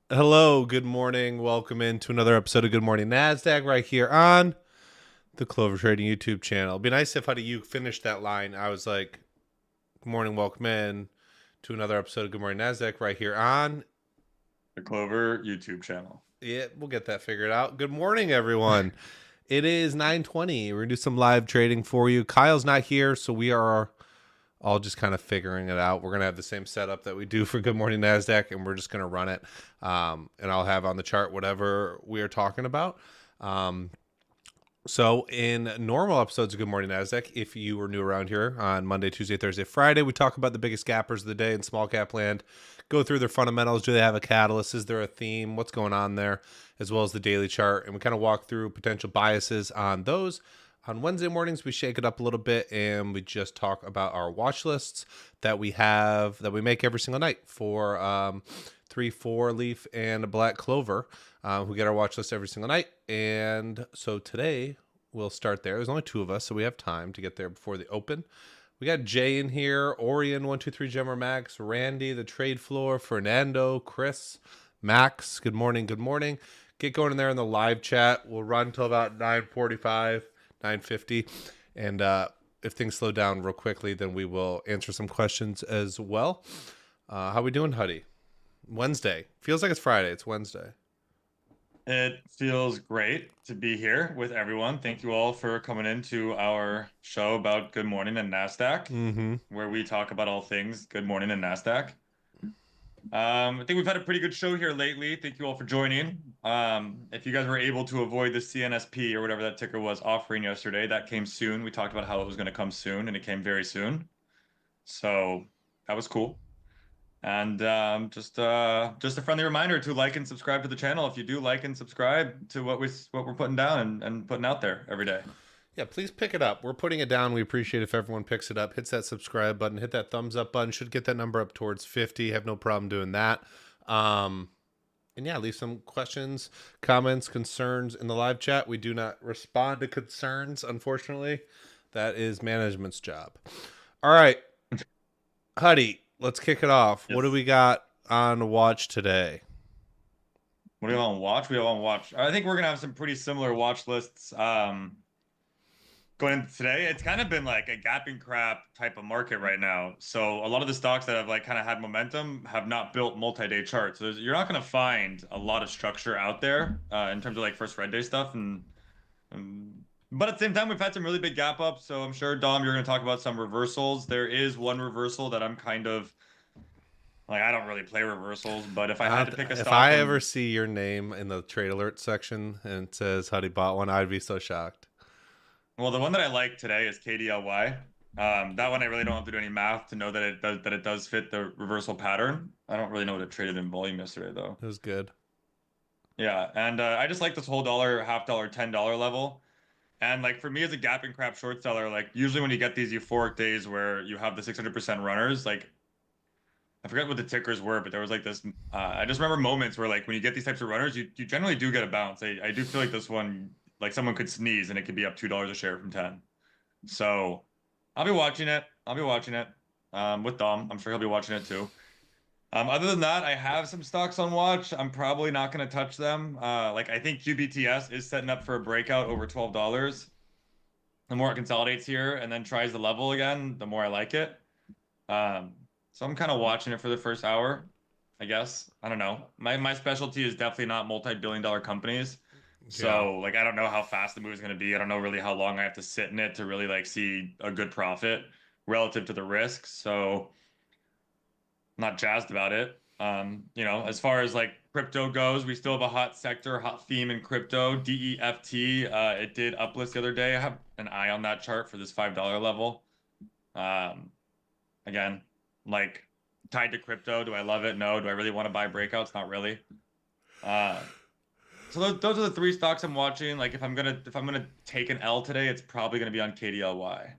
Hello, good morning. Welcome into another episode of Good Morning Nasdaq right here on the Clover Trading YouTube channel. It'd be nice if you finished that line. I was like, good morning, welcome in to another episode of Good Morning Nasdaq right here on the Clover YouTube channel. Yeah, we'll get that figured out. Good morning, everyone. It is 9:20. We're gonna do some live trading for you. Kyle's not here, so we are all just kind of figuring it out. We're going to have the same setup that we do for Good Morning NASDAQ, and we're just going to run it. And I'll have on the chart whatever we are talking about. So in normal episodes of Good Morning NASDAQ, if you were new around here on Monday, Tuesday, Thursday, Friday, we talk about the biggest gappers of the day in small cap land, go through their fundamentals. Do they have a catalyst? Is there a theme? What's going on there? As well as the daily chart. And we kind of walk through potential biases on those. On Wednesday mornings, we shake it up a little bit and we just talk about our watch lists that we have, that we make every single night for 3, 4 leaf and a black clover. We get our watch list every single night. And so today we'll start there. There's only 2 of us, so we have time to get there before the open. We got Jay in here, Orion, 123 Gemmer Max, Randy, the trade floor, Fernando, Chris, Max. Good morning. Good morning. Get going in there in the live chat. We'll run until about 9:45. 9:50, and if things slow down real quickly, then we will answer some questions as well. How we doing, Huddie? Wednesday. Feels like it's Friday. It's Wednesday. It feels great to be here with everyone. Thank you all for coming into our show about Good Morning and NASDAQ, where we talk about all things Good Morning and NASDAQ. I think we've had a pretty good show here lately. Thank you all for joining. If you guys were able to avoid the CNSP or whatever that ticker was offering yesterday, that came soon. We talked about how it was going to come soon, and it came very soon. So that was cool. And just a friendly reminder to like and subscribe to the channel if you do like and subscribe to what we're putting down and putting out there every day. Yeah, please pick it up. We're putting it down. We appreciate if everyone picks it up, hits that subscribe button, hit that thumbs up button. Should get that number up towards 50. Have no problem doing that. And yeah, leave some questions, comments, concerns in the live chat. We do not respond to concerns, unfortunately. That is management's job. All right, Huddy, let's kick it off. Yes. What do we got on watch today? What do we have on watch? We have on watch. I think we're gonna have some pretty similar watch lists. Going into today, it's kind of been like a gapping crap type of market right now. So a lot of the stocks that have like kind of had momentum have not built multi-day charts. So you're not going to find a lot of structure out there in terms of like first red day stuff. But at the same time, we've had some really big gap ups. So I'm sure, Dom, you're going to talk about some reversals. There is one reversal that I'm kind of like, I don't really play reversals, but if I had to pick a If stock, I ever see your name in the trade alert section and it says Huddy bought one, I'd be so shocked. well, the one that I like today is KDLY. That one I really don't have to do any math to know that it does fit the reversal pattern. I don't really know what it traded in volume yesterday though. It was good. Yeah, and I just like this whole dollar, half dollar, $10 level. And like for me as a gap and crap short seller, like usually when you get these euphoric days where you have the 600% runners, like I forget what the tickers were, but there was like this. I just remember moments where like when you get these types of runners, you generally do get a bounce. I do feel like this one, like someone could sneeze and it could be up $2 a share from 10. So I'll be watching it. I'll be watching it with Dom. I'm sure he'll be watching it too. Other than that, I have some stocks on watch. I'm probably not going to touch them. Like I think QBTS is setting up for a breakout over $12. The more it consolidates here and then tries the level again, the more I like it. So I'm kind of watching it for the first hour, I guess. I don't know. My specialty is definitely not multi-billion-dollar companies. So like I don't know how fast the move is going to be. I don't know really how long I have to sit in it to really like see a good profit relative to the risk. So I'm not jazzed about it. As far as like crypto goes, we still have a hot sector, hot theme in crypto. DEFT, it did uplist the other day. I have an eye on that chart for this $5 level. Again, like tied to crypto. Do I love it? No. Do I really want to buy breakouts? Not really. So those are the 3 stocks I'm watching. Like if I'm gonna take an L today, it's probably gonna be on KDLY.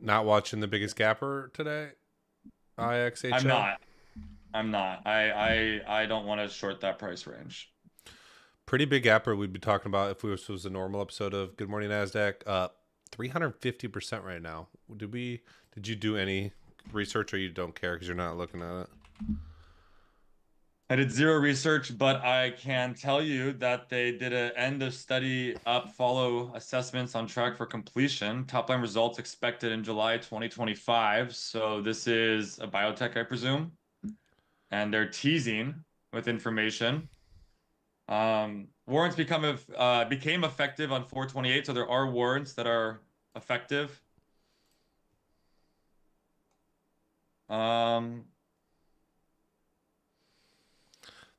Not watching the biggest gapper today. IXHL. I'm not. I don't want to short that price range. Pretty big gapper we'd be talking about if this was a normal episode of Good Morning Nasdaq. 350% right now. Did you do any research or you don't care because you're not looking at it? I did zero research, but I can tell you that they did an end of study up follow assessments on track for completion. Top line results expected in July 2025. So this is a biotech, I presume, and they're teasing with information. Warrants became effective on 4/28, so there are warrants that are effective.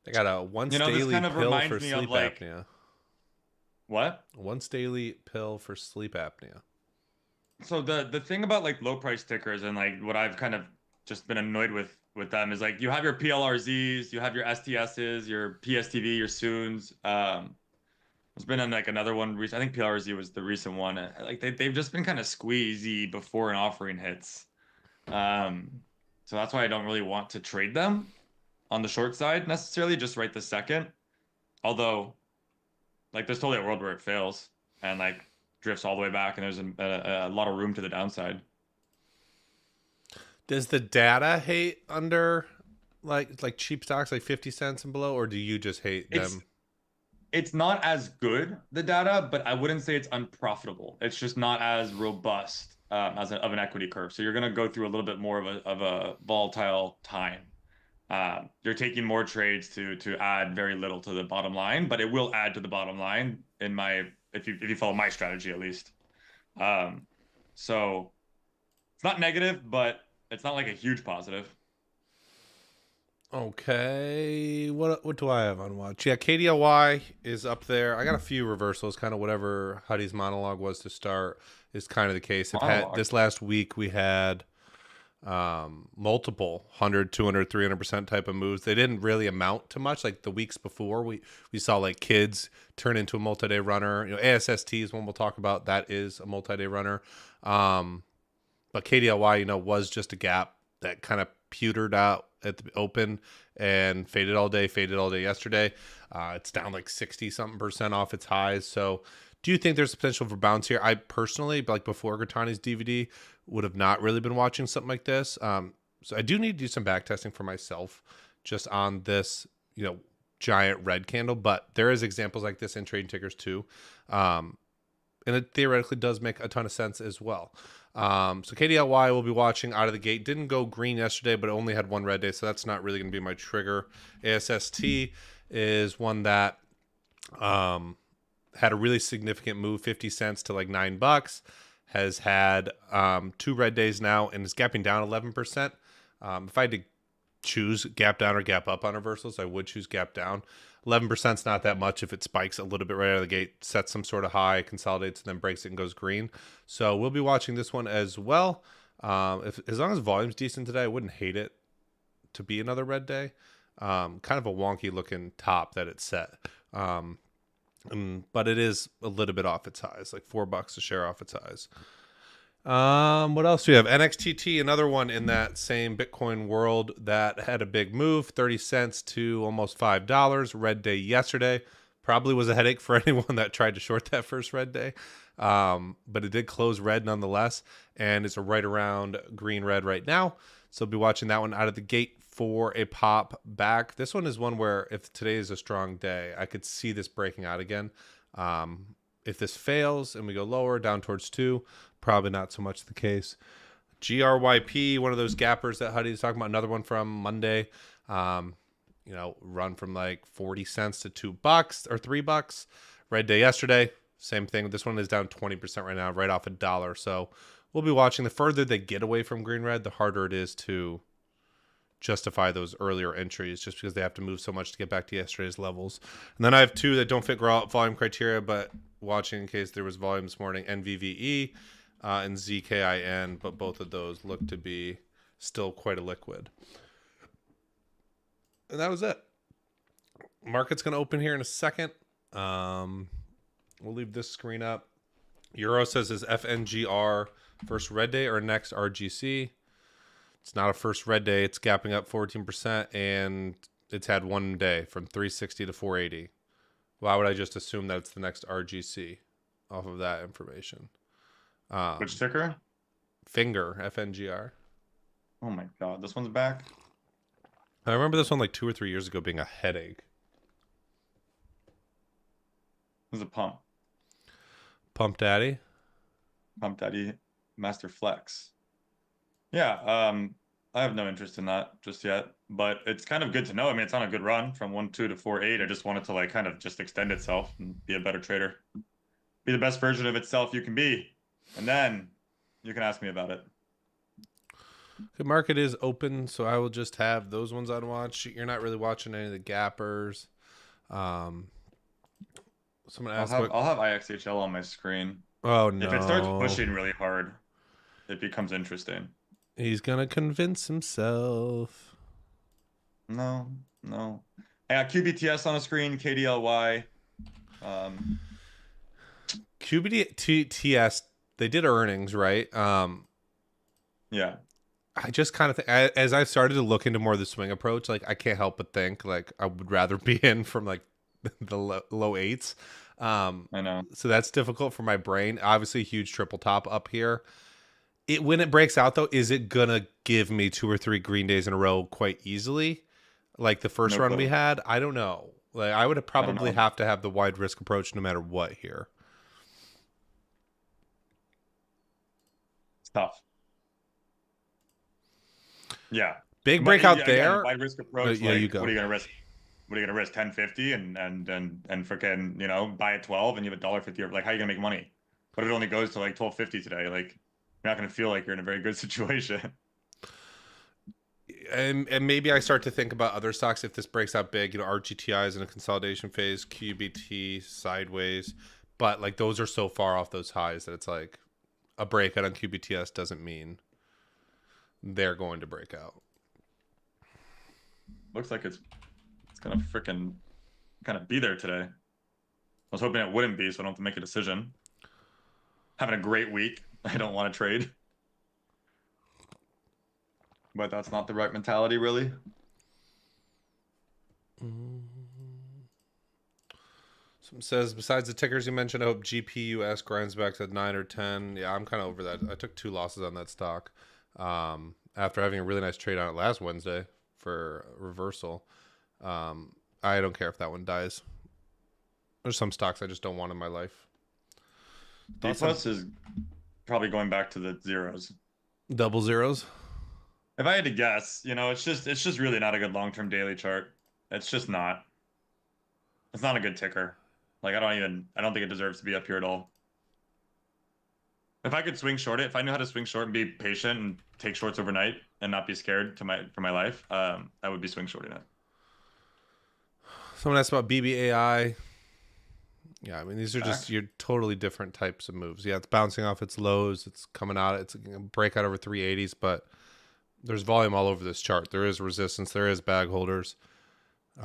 They got a once This daily kind of pill for reminds me of sleep like apnea. what? Once daily pill for sleep apnea. So the thing about like low price tickers and like what I've kind of just been annoyed with them is like you have your PLRZs, you have your STSs, your PSTV, your Soons. There's been like another one recent. I think PLRZ was the recent one. Like they've just been kind of squeezy before an offering hits. So that's why I don't really want to trade them on the short side necessarily, just right this second. Although, like, there's totally a world where it fails and like drifts all the way back, and there's a lot of room to the downside. Does the data hate under like cheap stocks like 50 cents and below, or do you just hate It's them? it's not as good, the data, but I wouldn't say it's unprofitable. It's just not as robust of an equity curve. So you're going to go through a little bit more of a volatile time. You're taking more trades to add very little to the bottom line, but it will add to the bottom line in my if you follow my strategy at least. So it's not negative, but it's not like a huge positive. Okay, what do I have on watch? Yeah, KDLY is up there. I got a few reversals, kind of whatever Huddie's monologue was to start is kind of the case. It had Monologue. this last week we had multiple 100, 200, 300% type of moves. They didn't really amount to much. Like the weeks before, we saw like kids turn into a multi-day runner. ASST is one we'll talk about. That is a multi-day runner. But KDLY, was just a gap that kind of pewtered out at the open and faded all day yesterday. It's down like 60 something percent off its highs. So do you think there's potential for bounce here? I personally, like before Gertani's DVD, would have not really been watching something like this. So I do need to do some back testing for myself just on this, giant red candle. But there is examples like this in trading tickers too. And it theoretically does make a ton of sense as well. So KDLY will be watching out of the gate. Didn't go green yesterday, but it only had one red day, so that's not really going to be my trigger. ASST is one that had a really significant move, 50 cents to like $9. Has had 2 red days now and is gapping down 11%. If I had to choose gap down or gap up on reversals, I would choose gap down. 11% is not that much if it spikes a little bit right out of the gate, sets some sort of high, consolidates, and then breaks it and goes green. So we'll be watching this one as well. As long as volume's decent today, I wouldn't hate it to be another red day. Kind of a wonky looking top that it's set. But it is a little bit off its highs, like $4 a share off its highs. What else do we have? NXTT, another one in that same Bitcoin world that had a big move, 30 cents to almost $5. Red day yesterday. Probably was a headache for anyone that tried to short that first red day. But it did close red nonetheless, and it's right around green red right now. So be watching that one out of the gate for a pop back. This one is one where if today is a strong day, I could see this breaking out again. If this fails and we go lower down towards 2, probably not so much the case. GRYP, one of those gappers that Huddie's talking about, another one from Monday. Run from like 40 cents to $2 or $3. Red day yesterday, same thing. This one is down 20% right now, right off $1. So we'll be watching. The further they get away from green red, the harder it is to justify those earlier entries just because they have to move so much to get back to yesterday's levels. And then I have 2 that don't fit volume criteria, but watching in case there was volume this morning, NVVE and ZKIN, but both of those look to be still quite a liquid. And that was it. Market's going to open here in a second. We'll leave this screen up. Euro says is FNGR first red day or next RGC. It's not a first red day. It's gapping up 14%, and it's had one day from 360 to 480. Why would I just assume that it's the next RGC off of that information? Which ticker? Finger, FNGR. Oh my God, this one's back. I remember this one like 2 or 3 years ago being a headache. This is a pump. Pump Daddy. Pump Daddy Master Flex. Yeah, I have no interest in that just yet, but it's kind of good to know. I mean, it's on a good run from 1.2 to 4.8. I just want it to like kind of just extend itself and be a better trader. Be the best version of itself you can be. And then you can ask me about it. The market is open, so I will just have those ones on watch. You're not really watching any of the gappers. Someone asked I'll have IXHL on my screen. Oh If it starts no. pushing really hard, it becomes interesting. He's gonna convince himself. No. I got QBTS on a screen, KDLY. QBTS, they did earnings, right? Yeah. I just kind of think, as I started to look into more of the swing approach, like I can't help but think like I would rather be in from like the low eights. I know. So that's difficult for my brain. Obviously, huge triple top up here. When it breaks out though, is it gonna give me 2 or 3 green days in a row quite easily, like the first No run clue. we had? I don't know. Like I would probably know. have to have the wide risk approach no matter what here. It's tough. Yeah. Big But breakout again, there. wide risk approach. Yeah, Like, you go. what are you gonna risk? What are you gonna risk? 10.50 and freaking, you know, buy at 12 and you have $1.50. Like, how are you gonna make money? But it only goes to like 12.50 today. Like, you're not gonna feel like you're in a very good situation. And maybe I start to think about other stocks if this breaks out big. You know, RGTI is in a consolidation phase, QBT sideways, but like those are so far off those highs that it's like a breakout on QBTS doesn't mean they're going to break out. Looks like it's gonna freaking kind of be there today. I was hoping it wouldn't be, so I don't have to make a decision. Having a great week. I don't want to trade. But that's not the right mentality, really. Some says, besides the tickers you mentioned, I hope GPUS grinds back to 9 or 10. Yeah, I'm kind of over that. I took 2 losses on that stock after having a really nice trade on it last Wednesday for reversal. I don't care if that one dies. There's some stocks I just don't want in my life. D plus is probably going back to the zeros. Double zeros? If I had to guess, you know, it's just really not a good long-term daily chart. It's just not. It's not a good ticker. Like I don't think it deserves to be up here at all. If I could swing short it, if I knew how to swing short and be patient and take shorts overnight and not be scared for my life, I would be swing shorting it. Someone asked about BBAI. Yeah, I mean, these are just your totally different types of moves. Yeah, it's bouncing off its lows. It's coming out. It's a breakout over 380s, but there's volume all over this chart. There is resistance. There is bag holders. You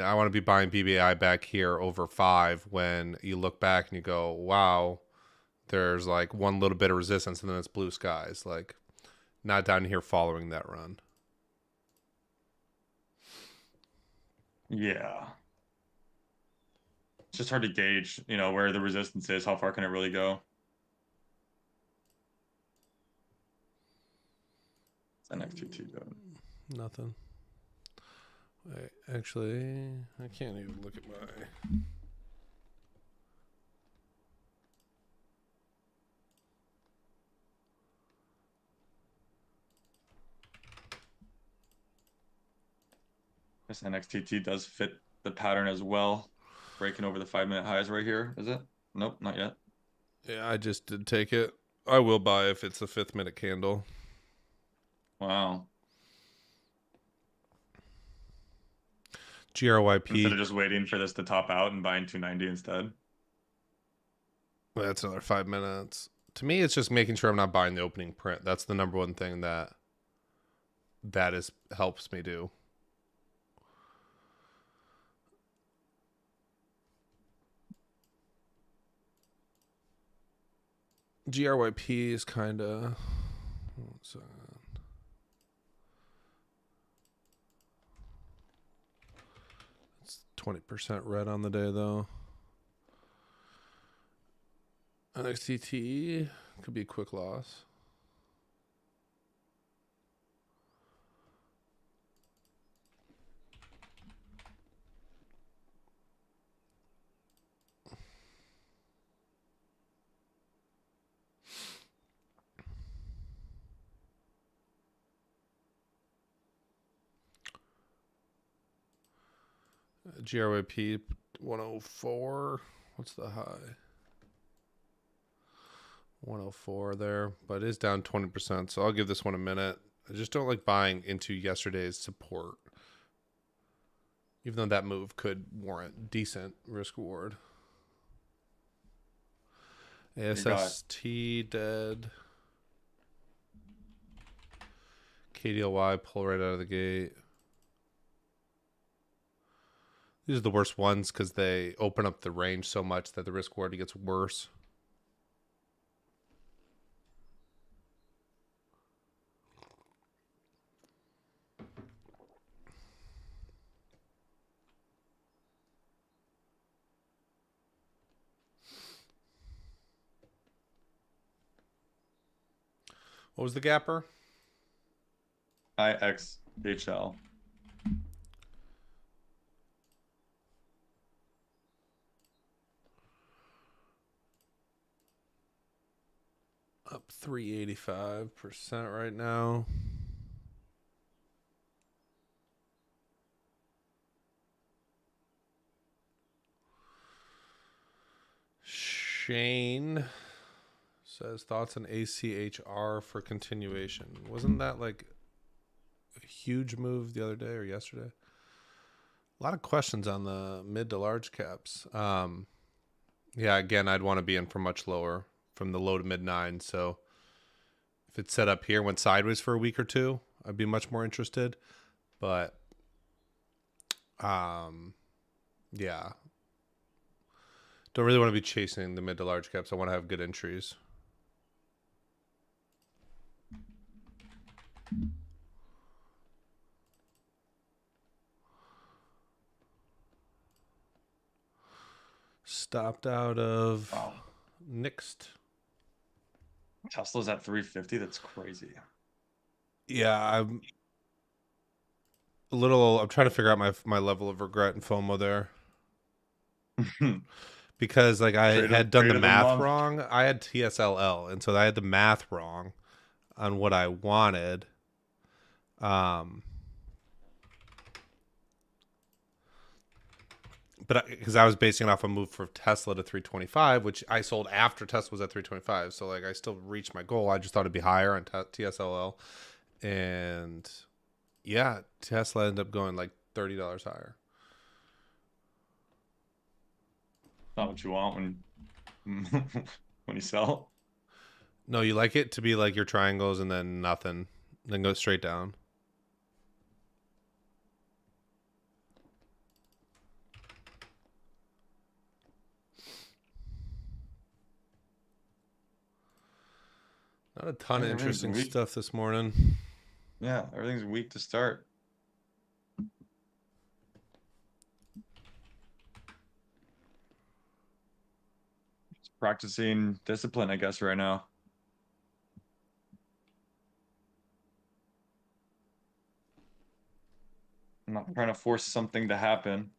know, I want to be buying BBI back here over 5 when you look back and you go, wow, there's like one little bit of resistance and then it's blue skies. Like, not down here following that run. Yeah. It's just hard to gauge, you know, where the resistance is. How far can it really go? What's NXTT doing? Nothing. Wait, actually, I can't even look at my... This NXTT does fit the pattern as well. Breaking over the 5-minute highs right here, is it? Nope, not yet. Yeah, I just did take it. I will buy if it's a 5th-minute candle. Wow. GRYP. Instead of just waiting for this to top out and buying 290 instead. Well, that's another 5 minutes. To me, it's just making sure I'm not buying the opening print. That's the number one thing that helps me do. GRYP is kind of... It's 20% red on the day, though. NXTT could be a quick loss. GRYP 104. What's the high? 104 there, but it is down 20%. So I'll give this one a minute. I just don't like buying into yesterday's support, even though that move could warrant decent risk reward. ASST dead. KDLY pull right out of the gate. These are the worst ones because they open up the range so much that the risk reward gets worse. What was the gapper? IXHL. Up 385% right now. Shane says thoughts on ACHR for continuation. Wasn't that like a huge move the other day or yesterday? A lot of questions on the mid to large caps. Yeah, again, I'd want to be in for much lower, from the low to mid 9. So if it's set up here, went sideways for a week or two, I'd be much more interested. But yeah, don't really want to be chasing the mid to large caps. I want to have good entries. Stopped out of Next. Tesla's at 350. That's crazy. Yeah, I'm I'm trying to figure out my level of regret and FOMO there. Because like I had done the math wrong. I had TSLL, and so I had the math wrong on what I wanted. But because I was basing it off a move for Tesla to 325, which I sold after Tesla was at 325. So like I still reached my goal. I just thought it'd be higher on TSLL. And yeah, Tesla ended up going like $30 higher. Not what you want when when you sell. No, you like it to be like your triangles and then nothing, then go straight down. Not a ton of interesting stuff this morning. Yeah, everything's weak to start. Just practicing discipline, I guess, right now. I'm not trying to force something to happen.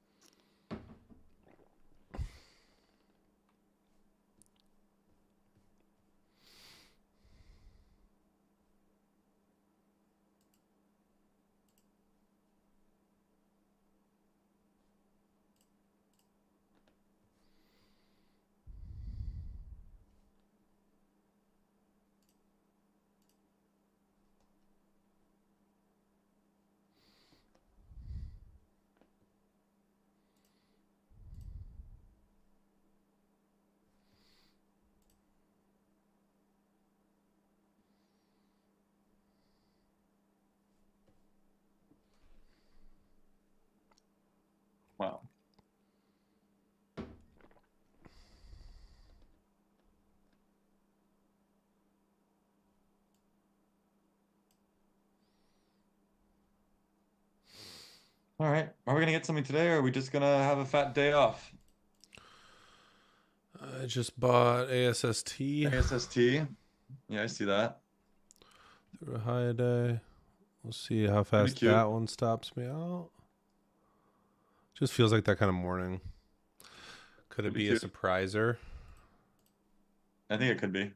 Wow. All right. Are we gonna get something today, or are we just gonna have a fat day off? I just bought ASST. ASST. Yeah, I see that. Through a high day. We'll see how fast that one stops me out. Just feels like that kind of morning. Could it be a surpriser? I think it could be.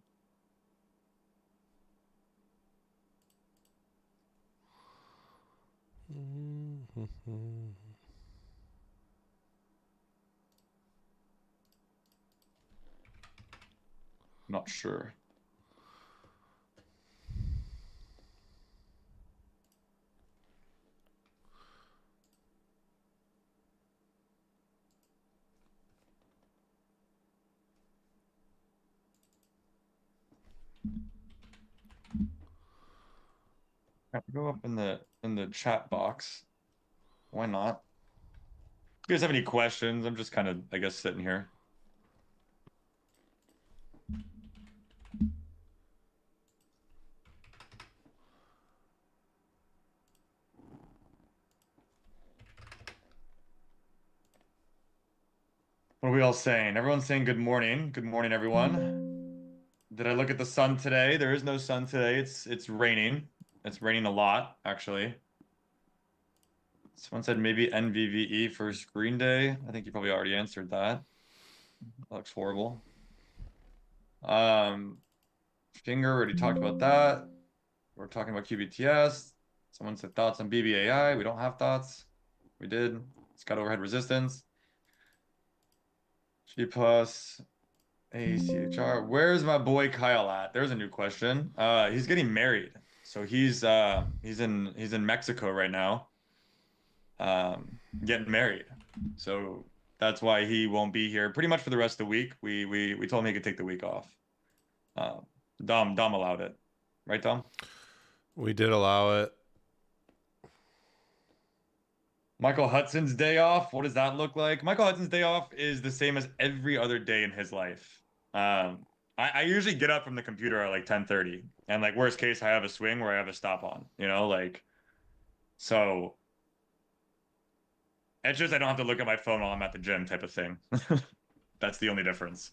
Not sure. Go up in the chat box. Why not? If you guys have any questions, I'm just kind of, I guess, sitting here. What are we all saying? Everyone's saying good morning. Good morning, everyone. Did I look at the sun today? There is no sun today. It's raining. It's raining a lot, actually. Someone said maybe NVVE for screen day. I think you probably already answered that. That looks horrible. Finger, already talked about that. We're talking about QBTS. Someone said thoughts on BBAI. We don't have thoughts. We did. It's got overhead resistance. G plus ACHR. Where's my boy Kyle at? There's a new question. He's getting married. So he's in Mexico right now. Getting married. So that's why he won't be here pretty much for the rest of the week. We told him he could take the week off. Dom allowed it. Right, Dom? We did allow it. Michael Hudson's day off. What does that look like? Michael Hudson's day off is the same as every other day in his life. I usually get up from the computer at like 10:30, and like worst case, I have a swing where I have a stop on. Like so. It's just I don't have to look at my phone while I'm at the gym type of thing. That's the only difference.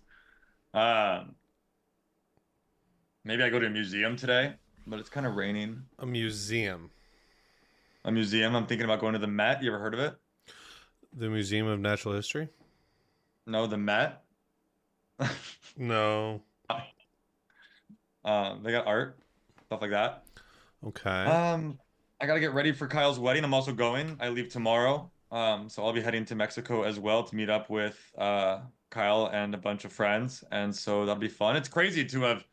Maybe I go to a museum today, but it's kind of raining. A museum. A museum. I'm thinking about going to the Met. You ever heard of it? The Museum of Natural History? No, the Met. No. They got art, stuff like that. Okay. I gotta get ready for Kyle's wedding. I'm also going. I leave tomorrow. So I'll be heading to Mexico as well to meet up with Kyle and a bunch of friends, and so that'll be fun. It's crazy to have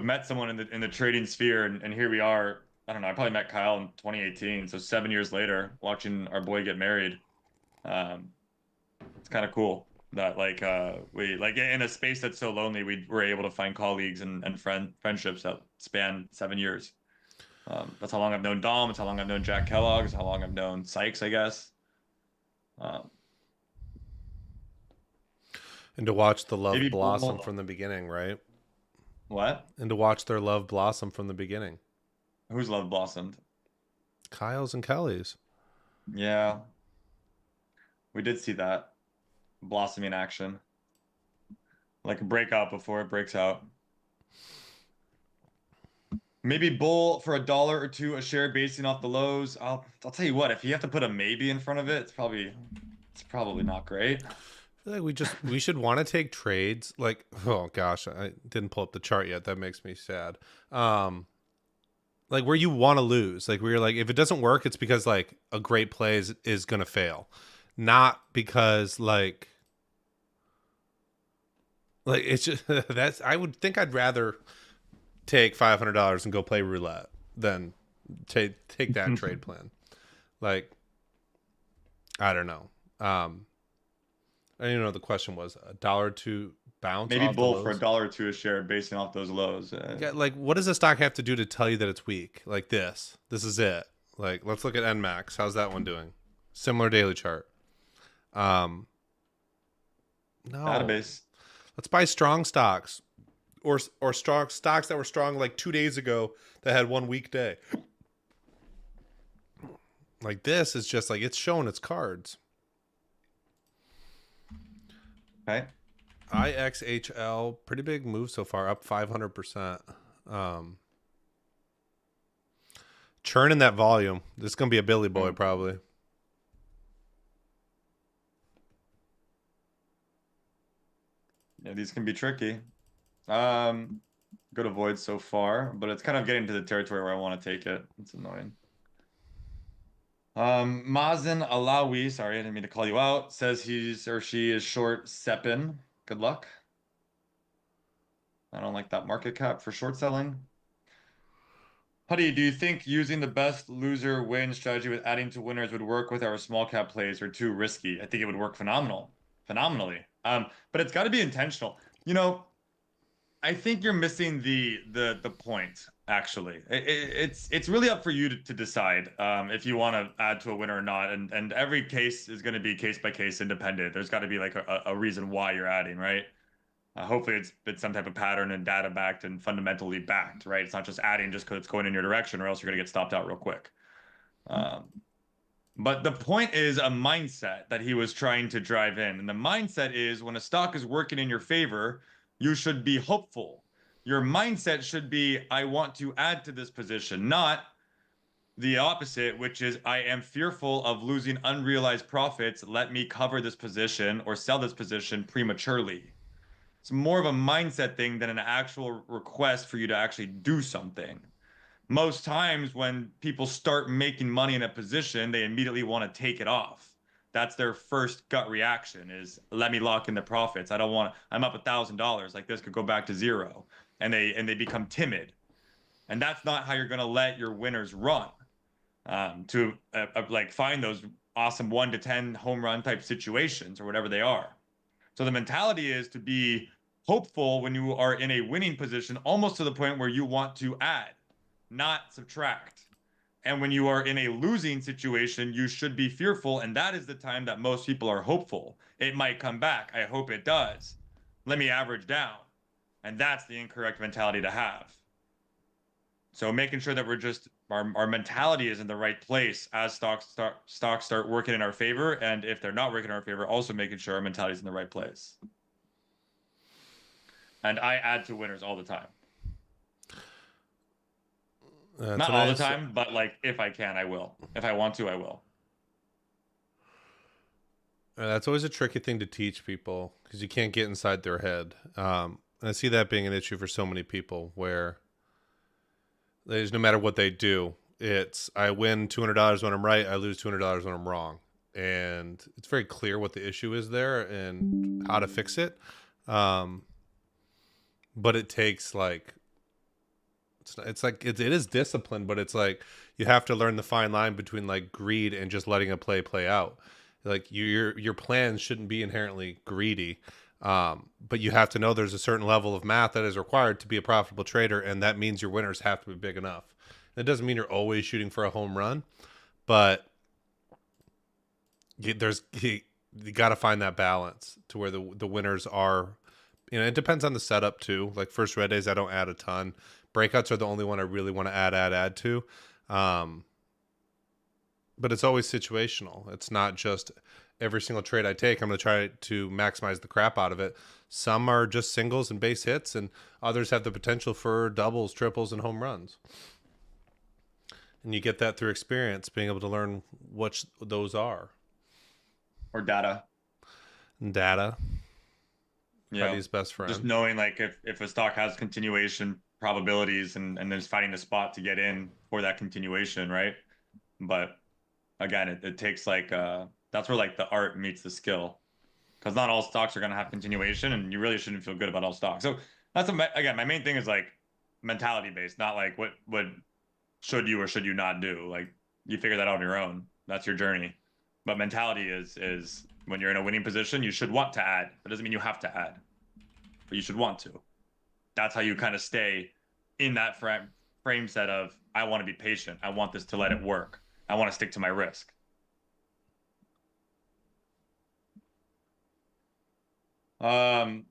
met someone in the trading sphere, and here we are. I don't know. I probably met Kyle in 2018, so 7 years later, watching our boy get married. It's kind of cool that we like in a space that's so lonely, we were able to find colleagues and friendships that span 7 years. That's how long I've known Dom. It's how long I've known Jack Kellogg. It's how long I've known Sykes, I guess. And to watch the love Maybe blossom from the beginning, right? What? And to watch their love blossom from the beginning. Whose love blossomed? Kyle's and Kelly's. Yeah. We did see that blossoming action. Like a breakout before it breaks out. Maybe bull for $1 or $2 a share basing off the lows. I'll tell you what, if you have to put a maybe in front of it, it's probably not great. I feel like we should want to take trades. Like, oh gosh, I didn't pull up the chart yet. That makes me sad. Like where you want to lose. Like where you're like, if it doesn't work, it's because like a great play is gonna fail. Not because like it's just that's I would think I'd rather take $500 and go play roulette than take that trade plan. Like, I don't know. I don't even know what the question was. $1 to bounce. Maybe bull for $1 or $2 a share basing off those lows. Yeah, like what does a stock have to do to tell you that it's weak? Like this is it. Like let's look at NMAX. How's that one doing? Similar daily chart. No. Database. Let's buy strong stocks. Or strong stocks that were strong like 2 days ago that had 1 weak day. Like this is just like it's showing its cards. Okay. IXHL, pretty big move so far, up 500%. Churning that volume. This is gonna be a Billy Boy probably. Yeah, these can be tricky. Good avoid so far, but it's kind of getting to the territory where I want to take it. It's annoying. Mazen Alawi, sorry, I didn't mean to call you out, says he's or she is short Sepin. Good luck. I don't like that market cap for short selling. Huddy, do you think using the best loser win strategy with adding to winners would work with our small cap plays or too risky? I think it would work phenomenally. But it's got to be intentional. You know, I think you're missing the point, actually. It's really up for you to decide if you want to add to a winner or not. And every case is going to be case by case independent. There's got to be like a reason why you're adding, right? Hopefully it's some type of pattern and data backed and fundamentally backed, right? It's not just adding just because it's going in your direction, or else you're going to get stopped out real quick. But the point is a mindset that he was trying to drive in. And the mindset is when a stock is working in your favor, you should be hopeful. Your mindset should be, I want to add to this position, not the opposite, which is I am fearful of losing unrealized profits. Let me cover this position or sell this position prematurely. It's more of a mindset thing than an actual request for you to actually do something. Most times when people start making money in a position, they immediately want to take it off. That's their first gut reaction is let me lock in the profits. I don't want I'm up $1,000. Like this could go back to zero. And they become timid. And that's not how you're going to let your winners run. To like find those awesome 1 to 10 home run type situations or whatever they are. So the mentality is to be hopeful when you are in a winning position, almost to the point where you want to add, not subtract. And when you are in a losing situation, you should be fearful. And that is the time that most people are hopeful. It might come back. I hope it does. Let me average down. And that's the incorrect mentality to have. So making sure that we're just, our mentality is in the right place as stocks start working in our favor. And if they're not working in our favor, also making sure our mentality is in the right place. And I add to winners all the time. Not all the time, but like if I can, I will. If I want to, I will. That's always a tricky thing to teach people because you can't get inside their head. And I see that being an issue for so many people where there's no matter what they do, it's I win $200 when I'm right, I lose $200 when I'm wrong. And it's very clear what the issue is there and how to fix it. But it takes like, it is discipline, but it's like you have to learn the fine line between like greed and just letting a play out. Like your plans shouldn't be inherently greedy. But you have to know there's a certain level of math that is required to be a profitable trader, and that means your winners have to be big enough. That doesn't mean you're always shooting for a home run, but you got to find that balance to where the winners are. You know, it depends on the setup too. Like first red days, I don't add a ton. Breakouts are the only one I really want to add to. But it's always situational. It's not just every single trade I take, I'm going to try to maximize the crap out of it. Some are just singles and base hits, and others have the potential for doubles, triples, and home runs. And you get that through experience, being able to learn what those are. Or data. Data. Yeah. His best friend. Just knowing like if a stock has continuation probabilities and then just finding a spot to get in for that continuation, right? But again, it takes like that's where like the art meets the skill, because not all stocks are going to have continuation, and you really shouldn't feel good about all stocks. So that's again, my main thing is like mentality based, not like what should you or should you not do. Like you figure that out on your own. That's your journey. But mentality is when you're in a winning position, you should want to add. That doesn't mean you have to add, but you should want to. That's how you kind of stay in that frame set of I want to be patient. I want this to let it work. I want to stick to my risk. I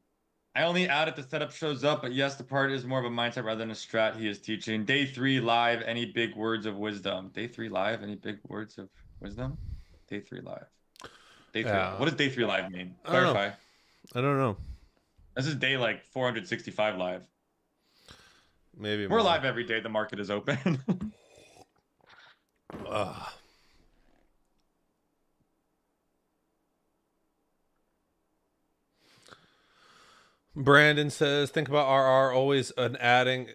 only add if the setup shows up, but yes, the part is more of a mindset rather than a strat he is teaching. Day 3 live, any big words of wisdom? Day 3 live, any big words of wisdom? Day 3 live. Day 3 live. What does day 3 live mean? Clarify. I don't know. This is day like 465 live. Maybe we're live every day the market is open. Brandon says, think about RR always and adding.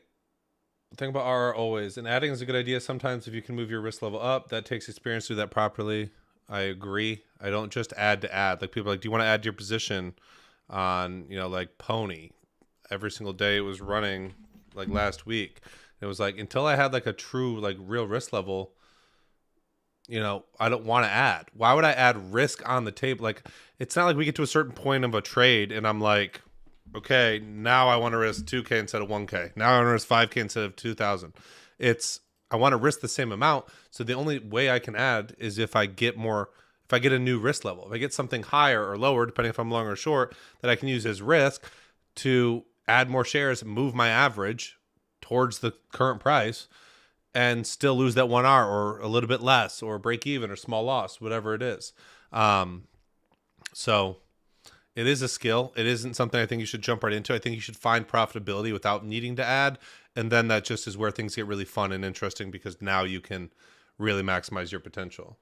Think about RR always. And adding is a good idea sometimes if you can move your risk level up. That takes experience to do that properly. I agree. I don't just add to add. Like people are like, do you want to add to your position on, like Pony? every single day it was running, like last week. It was like until I had like a true like real risk level, I don't want to add. Why would I add risk on the table? Like, it's not like we get to a certain point of a trade and I'm like, okay, now I want to risk 2K instead of 1K. Now I want to risk 5K instead of 2,000. I want to risk the same amount. So the only way I can add is if I get a new risk level. If I get something higher or lower, depending if I'm long or short, that I can use as risk to add more shares, move my average towards the current price, and still lose that 1R or a little bit less or break even or small loss, whatever it is. So it is a skill. It isn't something I think you should jump right into. I think you should find profitability without needing to add. And then that just is where things get really fun and interesting because now you can really maximize your potential.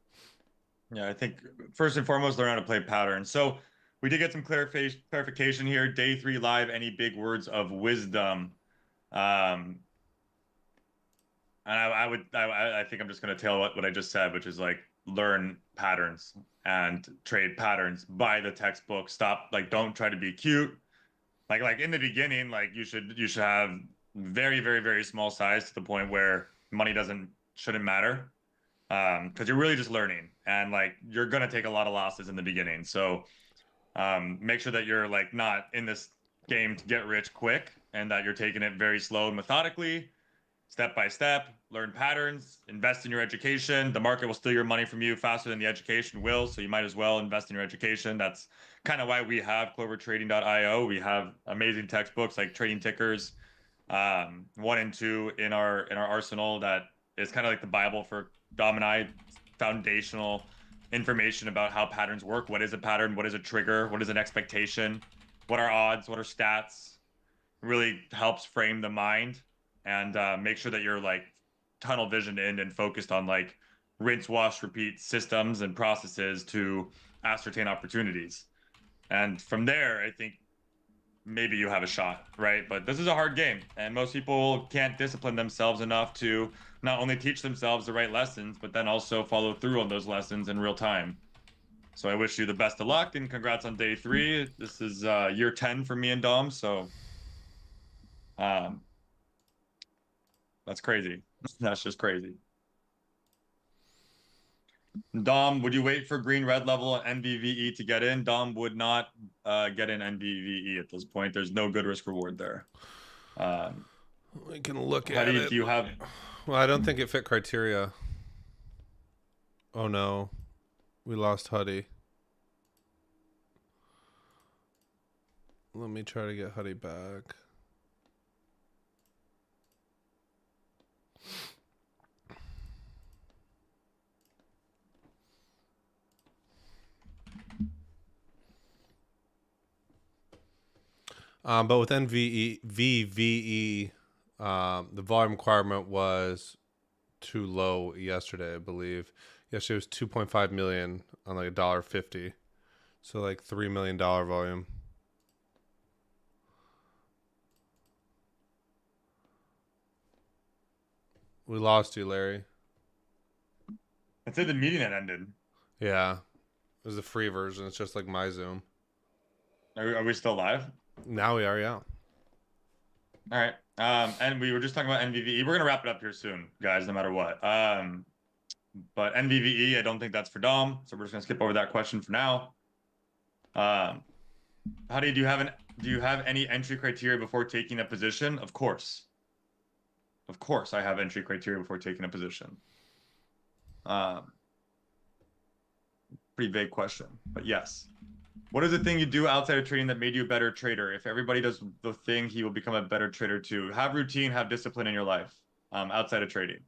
Yeah, I think first and foremost, learn how to play patterns. So we did get some clarification here. Day 3 live, any big words of wisdom? And I think I'm just going to tell what I just said, which is like learn patterns and trade patterns. Buy the textbook. Stop, like, don't try to be cute. Like in the beginning, like you should have very, very, very small size to the point where money shouldn't matter. Because you're really just learning and like you're gonna take a lot of losses in the beginning. So make sure that you're like not in this game to get rich quick and that you're taking it very slow and methodically, step by step, learn patterns, invest in your education. The market will steal your money from you faster than the education will. So you might as well invest in your education. That's kind of why we have clovertrading.io. We have amazing textbooks like Trading Tickers 1 and 2 in our arsenal that is kind of like the Bible for Dom and I, foundational information about how patterns work. What is a pattern? What is a trigger? What is an expectation? What are odds? What are stats? Really helps frame the mind and make sure that you're like tunnel visioned in and focused on like rinse, wash, repeat systems and processes to ascertain opportunities. And from there, I think maybe you have a shot, right? But this is a hard game, and most people can't discipline themselves enough to not only teach themselves the right lessons, but then also follow through on those lessons in real time. So I wish you the best of luck and congrats on day 3. This is year 10 for me and Dom, so that's crazy. That's just crazy. Dom, would you wait for green red level NVVE to get in? Dom would not get in NVVE at this point. There's no good risk reward there. We can look at it. Do you have? Well, I don't think it fit criteria. Oh no, we lost Huddie. Let me try to get Huddie back. But with VVE, the volume requirement was too low yesterday, I believe. Yesterday was 2.5 million on like $1.50. So like $3 million volume. We lost you, Larry. It said the meeting had ended. Yeah. It was the free version. It's just like my Zoom. Are we still live? Now we are, yeah. All right. And we were just talking about NVVE. We're gonna wrap it up here soon, guys, no matter what. But NVVE, I don't think that's for Dom, so we're just gonna skip over that question for now. Howdy, do you have any entry criteria before taking a position? Of course. Of course, I have entry criteria before taking a position. Pretty vague question, but yes. What is the thing you do outside of trading that made you a better trader? If everybody does the thing, he will become a better trader too. Have routine, have discipline in your life outside of trading.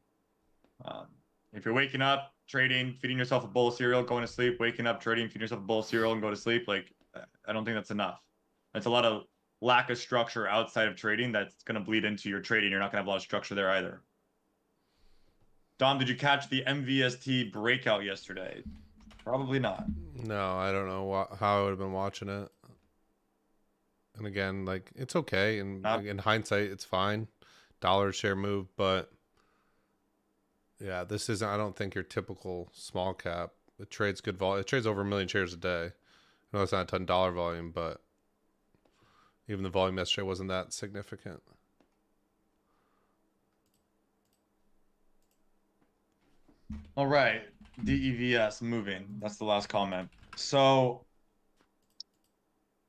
If you're waking up, trading, feeding yourself a bowl of cereal, going to sleep, waking up, trading, feeding yourself a bowl of cereal and go to sleep, like, I don't think that's enough. That's a lot of lack of structure outside of trading that's going to bleed into your trading. You're not going to have a lot of structure there either. Dom, did you catch the MVST breakout yesterday? Probably not. No, I don't know how I would have been watching it. And again, like, it's okay. And in hindsight, it's fine. Dollar share move. But yeah, this isn't, I don't think, your typical small cap. It trades good volume. It trades over 1 million shares a day. I know it's not a ton dollar volume, but Even the volume yesterday wasn't that significant. All right, DEVS moving. That's the last comment. So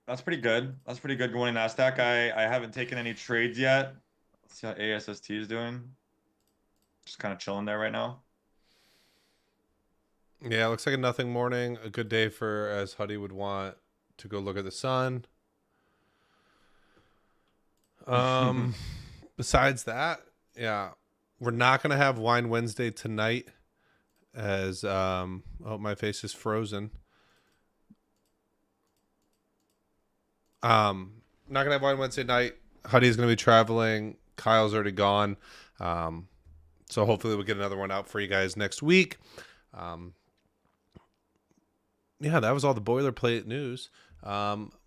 that's pretty good. That's pretty good. Good morning, Nasdaq. I haven't taken any trades yet. Let's see how ASST is doing. Just kind of chilling there right now. Yeah, looks like a nothing morning. A good day for, as Huddie would want, to go look at the sun. Besides that, yeah, we're not gonna have Wine Wednesday tonight, as oh, my face is frozen. Not gonna have Wine Wednesday night. Huddie's gonna be traveling. Kyle's already gone. So hopefully we'll get another one out for you guys next week. Yeah, that was all the boilerplate news.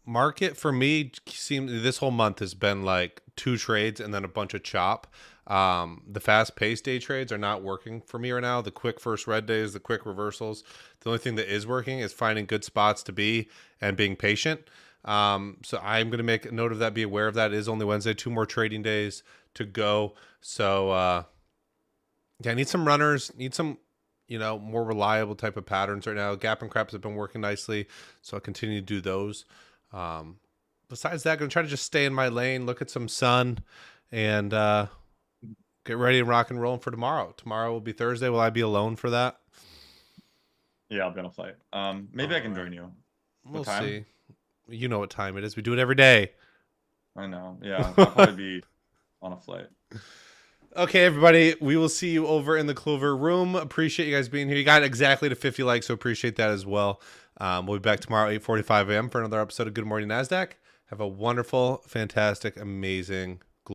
Market for me seemed this whole month has been like 2 trades and then a bunch of chop. The fast-paced day trades are not working for me right now. The quick first red days, the quick reversals. The only thing that is working is finding good spots to be and being patient. So I'm going to make a note of that, be aware of that. It is only Wednesday, 2 more trading days to go. So yeah, I need some runners, need some more reliable type of patterns right now. Gap and craps have been working nicely, so I'll continue to do those. Besides that, I'm going to try to just stay in my lane, look at some sun, and get ready and rock and roll for tomorrow. Tomorrow will be Thursday. Will I be alone for that? Yeah, I'll be on a flight. Maybe I can join you. We'll see. You know what time it is. We do it every day. I know. Yeah, I'll probably be on a flight. Okay, everybody, we will see you over in the Clover room. Appreciate you guys being here. You got exactly to 50 likes, so appreciate that as well. We'll be back tomorrow, 8:45 a.m. for another episode of Good Morning Nasdaq. Have a wonderful, fantastic, amazing